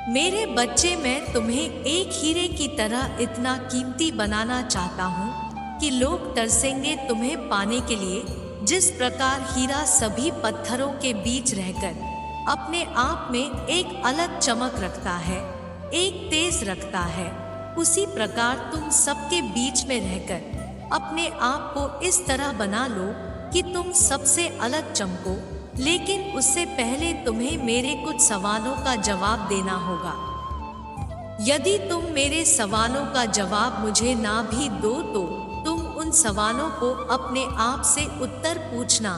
मेरे बच्चे, मैं तुम्हें एक हीरे की तरह इतना कीमती बनाना चाहता हूँ कि लोग तरसेंगे तुम्हें पाने के लिए। जिस प्रकार हीरा सभी पत्थरों के बीच रहकर अपने आप में एक अलग चमक रखता है, एक तेज रखता है, उसी प्रकार तुम सबके बीच में रहकर अपने आप को इस तरह बना लो कि तुम सबसे अलग चमको। लेकिन उससे पहले तुम्हें मेरे कुछ सवालों का जवाब देना होगा। यदि तुम मेरे सवालों का जवाब मुझे ना भी दो तो तुम उन सवालों को अपने आप से उत्तर पूछना।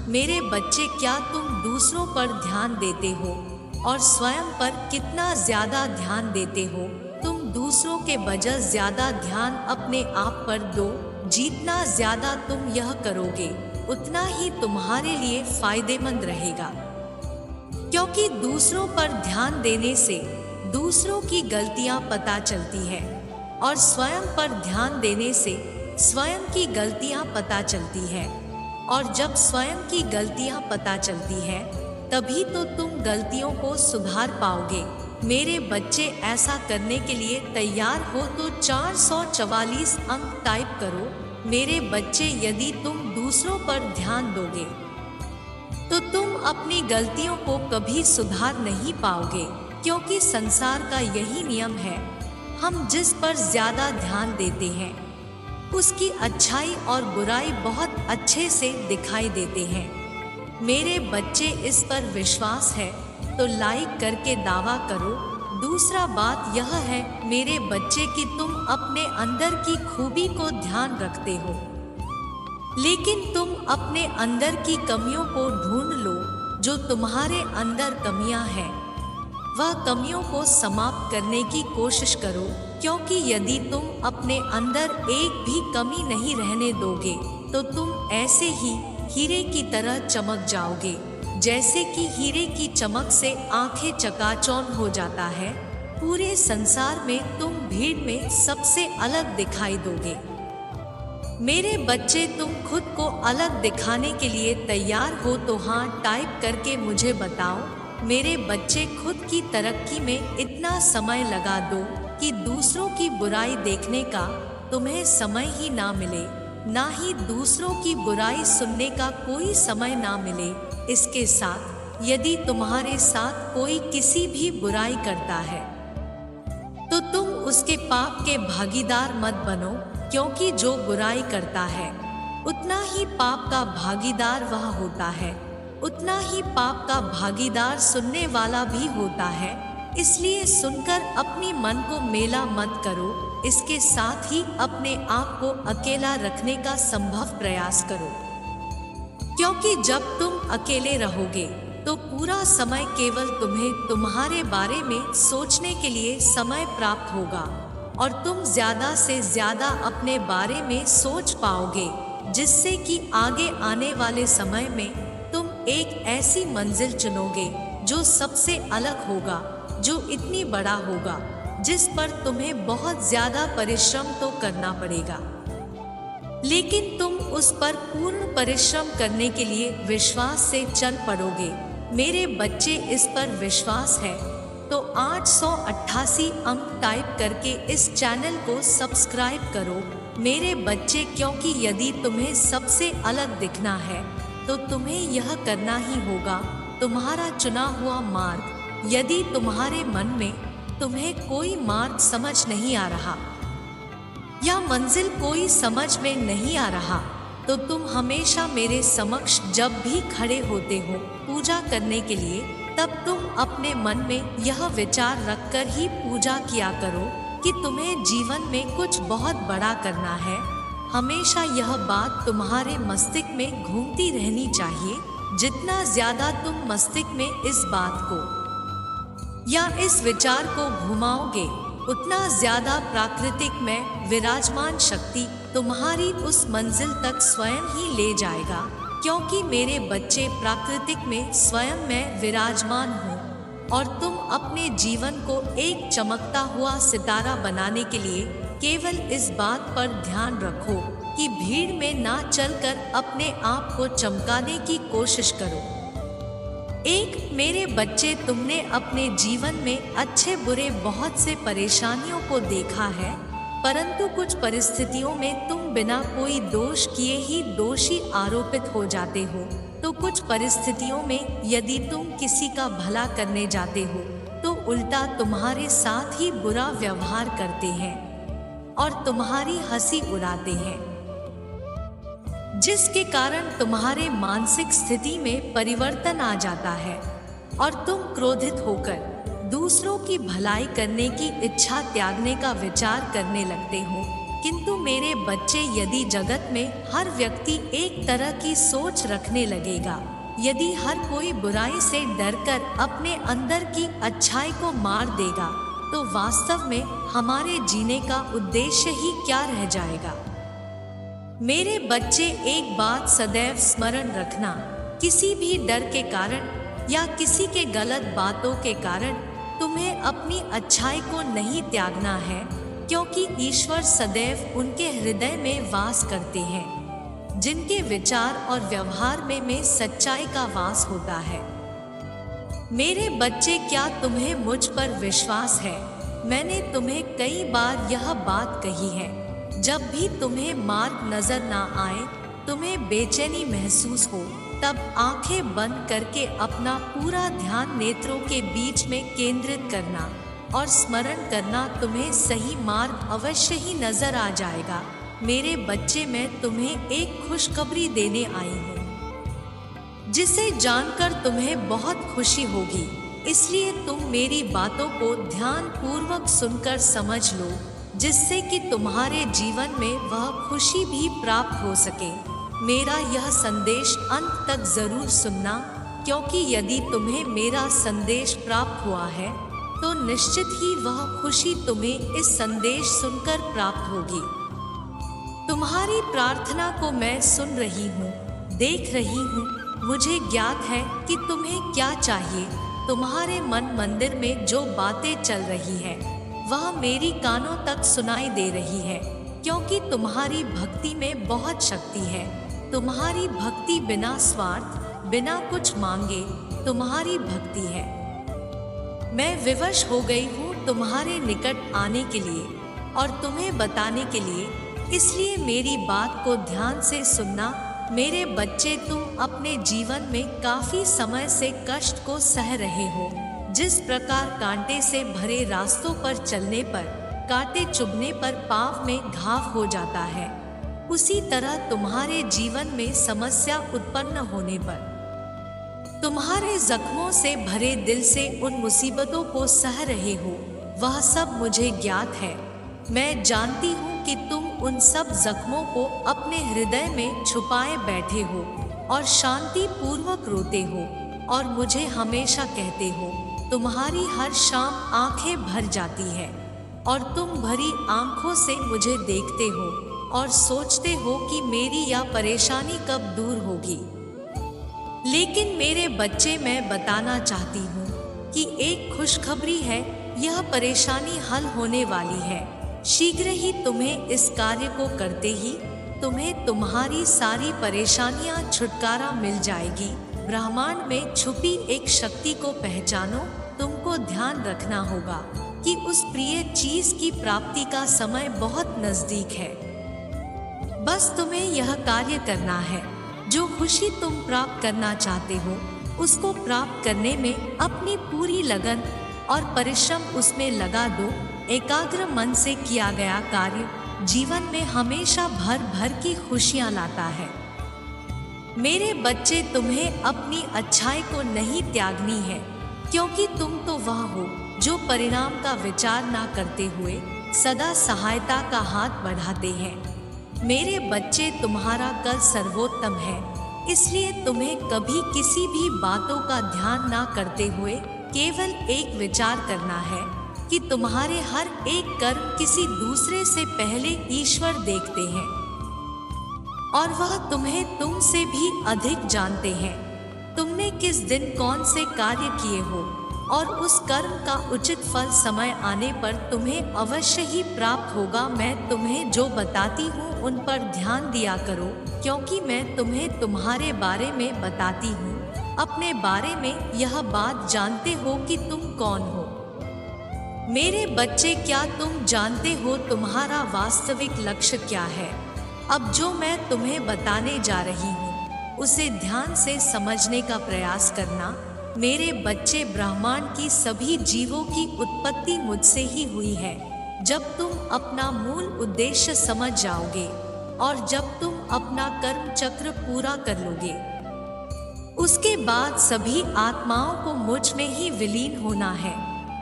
मेरे बच्चे, क्या तुम दूसरों पर ध्यान देते हो और स्वयं पर कितना ज्यादा ध्यान देते हो? तुम दूसरों के बजाय ज्यादा ध्यान अपने आप पर दो। जितना ज्यादा तुम यह करोगे उतना ही तुम्हारे लिए फायदेमंद रहेगा, क्योंकि दूसरों पर ध्यान देने से दूसरों की गलतियां पता चलती है और स्वयं पर ध्यान देने से स्वयं की गलतियां पता चलती है। और जब स्वयं की गलतियां पता चलती है तभी तो तुम गलतियों को सुधार पाओगे। मेरे बच्चे, ऐसा करने के लिए तैयार हो तो 444 अंक टाइप करो। मेरे बच्चे, यदि तुम दूसरों पर ध्यान दोगे तो तुम अपनी गलतियों को कभी सुधार नहीं पाओगे, क्योंकि संसार का यही नियम है। हम जिस पर ज्यादा ध्यान देते हैं उसकी अच्छाई और बुराई बहुत अच्छे से दिखाई देते हैं। मेरे बच्चे, इस पर विश्वास है तो लाइक करके दावा करो। दूसरा बात यह है मेरे बच्चे कि तुम अपने अंदर की खूबी को ध्यान रखते हो, लेकिन तुम अपने अंदर की कमियों को ढूंढ लो। जो तुम्हारे अंदर कमियां हैं वह कमियों को समाप्त करने की कोशिश करो, क्योंकि यदि तुम अपने अंदर एक भी कमी नहीं रहने दोगे तो तुम ऐसे ही हीरे की तरह चमक जाओगे। जैसे कि हीरे की चमक से आंखें चकाचौंध हो जाता है, पूरे संसार में तुम भीड़ में सबसे अलग दिखाई दोगे। मेरे बच्चे, तुम खुद को अलग दिखाने के लिए तैयार हो तो हाँ टाइप करके मुझे बताओ। मेरे बच्चे, खुद की तरक्की में इतना समय लगा दो कि दूसरों की बुराई देखने का तुम्हें समय ही ना मिले, ना ही दूसरों की बुराई सुनने का कोई समय ना मिले। इसके साथ यदि तुम्हारे साथ कोई किसी भी बुराई करता है तो तुम उसके पाप के भागीदार मत बनो, क्योंकि जो बुराई करता है उतना ही पाप का भागीदार वह होता है, उतना ही पाप का भागीदार सुनने वाला भी होता है। इसलिए सुनकर अपनी मन को मेला मत करो। इसके साथ ही अपने आप को अकेला रखने का संभव प्रयास करो, क्योंकि जब तुम अकेले रहोगे तो पूरा समय केवल तुम्हें तुम्हारे बारे में सोचने के लिए समय प्राप्त होगा और तुम ज्यादा से ज्यादा अपने बारे में सोच पाओगे, जिससे कि आगे आने वाले समय में तुम एक ऐसी मंजिल चुनोगे जो सबसे अलग होगा, जो इतनी बड़ा होगा जिस पर तुम्हें बहुत ज्यादा परिश्रम तो करना पड़ेगा, लेकिन तुम उस पर पूर्ण परिश्रम करने के लिए विश्वास से चल पड़ोगे। मेरे बच्चे, इस पर विश्वास है तो 888 अंक टाइप करके इस चैनल को सब्सक्राइब करो। मेरे बच्चे, क्योंकि यदि तुम्हें सबसे अलग दिखना है तो तुम्हें यह करना ही होगा। तुम्हारा चुना हुआ मार्ग, यदि तुम्हारे मन में तुम्हें कोई मार्ग समझ नहीं आ रहा या मंजिल कोई समझ में नहीं आ रहा तो तुम हमेशा मेरे समक्ष जब भी खड़े होते हो पूजा करने के लिए, तब तुम अपने मन में यह विचार रखकर ही पूजा किया करो कि तुम्हें जीवन में कुछ बहुत बड़ा करना है। हमेशा यह बात तुम्हारे मस्तिष्क में घूमती रहनी चाहिए। जितना ज्यादा तुम मस्तिष्क में इस बात को या इस विचार को घुमाओगे उतना ज्यादा प्राकृतिक में विराजमान शक्ति तुम्हारी उस मंजिल तक स्वयं ही ले जाएगा, क्योंकि मेरे बच्चे, प्राकृतिक में स्वयं मैं विराजमान हूँ और तुम अपने जीवन को एक चमकता हुआ सितारा बनाने के लिए केवल इस बात पर ध्यान रखो कि भीड़ में ना चलकर अपने आप को चमकाने की कोशिश करो। एक मेरे बच्चे, तुमने अपने जीवन में अच्छे बुरे बहुत से परेशानियों को देखा है, परंतु कुछ परिस्थितियों में तुम बिना कोई दोष किए ही दोषी आरोपित हो जाते हो। तो कुछ परिस्थितियों में यदि तुम किसी का भला करने जाते हो तो उल्टा तुम्हारे साथ ही बुरा व्यवहार करते हैं और तुम्हारी हंसी उड़ाते हैं, जिसके कारण तुम्हारे मानसिक स्थिति में परिवर्तन आ जाता है और तुम क्रोधित होकर दूसरों की भलाई करने की इच्छा त्यागने का विचार करने लगते हो। किंतु मेरे बच्चे, यदि जगत में हर व्यक्ति एक तरह की सोच रखने लगेगा, यदि हर कोई बुराई से डरकर अपने अंदर की अच्छाई को मार देगा, तो वास्तव में हमारे जीने का उद्देश्य ही क्या रह जाएगा। मेरे बच्चे, एक बात सदैव स्मरण रखना, किसी भी डर के कारण या किसी के गलत बातों के कारण तुम्हें अपनी अच्छाई को नहीं त्यागना है, क्योंकि ईश्वर सदैव उनके हृदय में वास करते हैं जिनके विचार और व्यवहार में सच्चाई का वास होता है। मेरे बच्चे, क्या तुम्हें मुझ पर विश्वास है? मैंने तुम्हें कई बार यह बात कही है, जब भी तुम्हें मार्ग नजर ना आए, तुम्हें बेचैनी महसूस हो, तब आंखें बंद करके अपना पूरा ध्यान नेत्रों के बीच में केंद्रित करना और स्मरण करना, तुम्हें सही मार्ग अवश्य ही नजर आ जाएगा। मेरे बच्चे, मैं तुम्हें एक खुशखबरी देने आई हूँ जिसे जानकर तुम्हें बहुत खुशी होगी, इसलिए तुम मेरी बातों को ध्यान पूर्वक सुनकर समझ लो, जिससे कि तुम्हारे जीवन में वह खुशी भी प्राप्त हो सके। मेरा यह संदेश अंत तक जरूर सुनना, क्योंकि यदि तुम्हें मेरा संदेश प्राप्त हुआ है तो निश्चित ही वह खुशी तुम्हें इस संदेश सुनकर प्राप्त होगी। तुम्हारी प्रार्थना को मैं सुन रही हूँ, देख रही हूँ। मुझे ज्ञात है कि तुम्हें क्या चाहिए। तुम्हारे मन मंदिर में जो बातें चल रही है वह मेरी कानों तक सुनाई दे रही है, क्योंकि तुम्हारी भक्ति में बहुत शक्ति है। तुम्हारी भक्ति बिना स्वार्थ, बिना कुछ मांगे तुम्हारी भक्ति है। मैं विवश हो गई हूँ तुम्हारे निकट आने के लिए और तुम्हें बताने के लिए, इसलिए मेरी बात को ध्यान से सुनना। मेरे बच्चे, तुम अपने जीवन में काफी समय से कष्ट को सह रहे हो। जिस प्रकार कांटे से भरे रास्तों पर चलने पर कांटे चुभने पर पांव में घाव हो जाता है, उसी तरह तुम्हारे जीवन में समस्या उत्पन्न होने पर तुम्हारे जख्मों से भरे दिल से उन मुसीबतों को सह रहे हो। वह सब मुझे ज्ञात है। मैं जानती हूँ कि तुम उन सब जख्मों को अपने हृदय में छुपाए बैठे हो और शांति पूर्वक रोते हो और मुझे हमेशा कहते हो। तुम्हारी हर शाम आंखें भर जाती है और तुम भरी आंखों से मुझे देखते हो और सोचते हो कि मेरी यह परेशानी कब दूर होगी। लेकिन मेरे बच्चे, मैं बताना चाहती हूँ कि एक खुशखबरी है। यह परेशानी हल होने वाली है। शीघ्र ही तुम्हें इस कार्य को करते ही तुम्हें तुम्हारी सारी परेशानियां छुटकारा मिल जाएगी। ब्रह्मांड में छुपी एक शक्ति को पहचानो। तुमको ध्यान रखना होगा कि उस प्रिय चीज की प्राप्ति का समय बहुत नजदीक है। बस तुम्हें यह कार्य करना है। जो खुशी तुम प्राप्त करना चाहते हो, उसको प्राप्त करने में अपनी पूरी लगन और परिश्रम उसमें लगा दो। एकाग्र मन से किया गया कार्य जीवन में हमेशा भर भर की खुशियां लाता है। मेरे बच्चे, तुम्हें अपनी अच्छाई को नहीं त्यागनी है, क्योंकि तुम तो वह हो जो परिणाम का विचार ना करते हुए सदा सहायता का हाथ बढ़ाते हैं। मेरे बच्चे, तुम्हारा कल सर्वोत्तम है, इसलिए तुम्हें कभी किसी भी बातों का ध्यान ना करते हुए केवल एक विचार करना है कि तुम्हारे हर एक कर्म किसी दूसरे से पहले ईश्वर देखते हैं और वह तुम्हें तुमसे भी अधिक जानते हैं। तुमने किस दिन कौन से कार्य किए हो और उस कर्म का उचित फल समय आने पर तुम्हें अवश्य ही प्राप्त होगा। मैं तुम्हें जो बताती हूँ उन पर ध्यान दिया करो, क्योंकि मैं तुम्हें तुम्हारे बारे में बताती हूँ अपने बारे में यह बात जानते हो कि तुम कौन हो? मेरे बच्चे, क्या तुम जानते हो तुम्हारा वास्तविक लक्ष्य क्या है? अब जो मैं तुम्हें बताने जा रही हूँ उसे ध्यान से समझने का प्रयास करना। मेरे बच्चे, ब्रह्मांड की सभी जीवों की उत्पत्ति मुझसे ही हुई है। जब तुम अपना मूल उद्देश्य समझ जाओगे और जब तुम अपना कर्म चक्र पूरा कर लोगे, उसके बाद सभी आत्माओं को मुझ में ही विलीन होना है।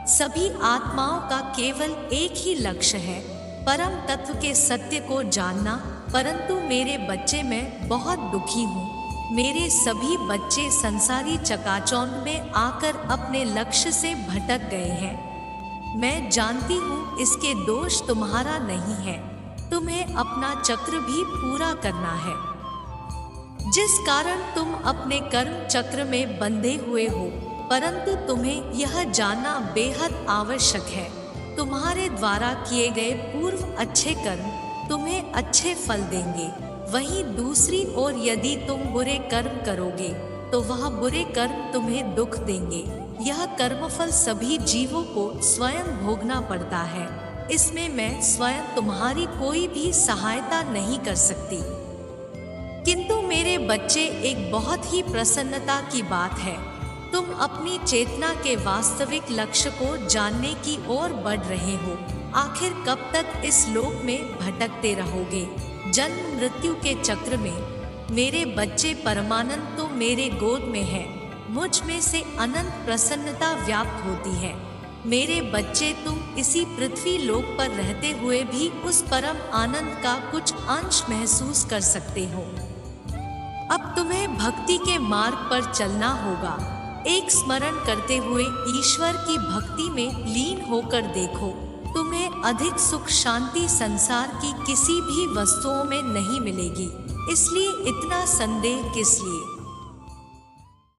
सभी आत्माओं का केवल एक ही लक्ष्य है, परम तत्व के सत्य को जानना। परंतु मेरे बच्चे, मैं बहुत दुखी हूँ। मेरे सभी बच्चे संसारी चकाचौंध में आकर अपने लक्ष्य से भटक गए हैं। मैं जानती हूँ इसके दोष तुम्हारा नहीं है। तुम्हें अपना चक्र भी पूरा करना है, जिस कारण तुम अपने कर्म चक्र में बंधे हुए हो। परंतु तुम्हें यह जानना बेहद आवश्यक है, तुम्हारे द्वारा किए गए पूर्व अच्छे कर्म तुम्हें अच्छे फल देंगे। वहीं दूसरी ओर यदि तुम बुरे कर्म करोगे तो वह बुरे कर्म तुम्हें दुख देंगे। यह कर्मफल सभी जीवों को स्वयं भोगना पड़ता है। इसमें मैं स्वयं तुम्हारी कोई भी सहायता नहीं कर सकती। किंतु मेरे बच्चे, एक बहुत ही प्रसन्नता की बात है, तुम अपनी चेतना के वास्तविक लक्ष्य को जानने की ओर बढ़ रहे हो। आखिर कब तक इस लोक में भटकते रहोगे, जन्म मृत्यु के चक्र में? मेरे बच्चे, परमानंद तो मेरे गोद में है। मुझ में से अनंत प्रसन्नता व्याप्त होती है। मेरे बच्चे, तुम इसी पृथ्वी लोक पर रहते हुए भी उस परम आनंद का कुछ अंश महसूस कर सकते हो। अब तुम्हें भक्ति के मार्ग पर चलना होगा। एक स्मरण करते हुए ईश्वर की भक्ति में लीन होकर देखो। तुम्हें अधिक सुख शांति संसार की किसी भी वस्तुओं में नहीं मिलेगी। इसलिए इतना संदेह किस लिए?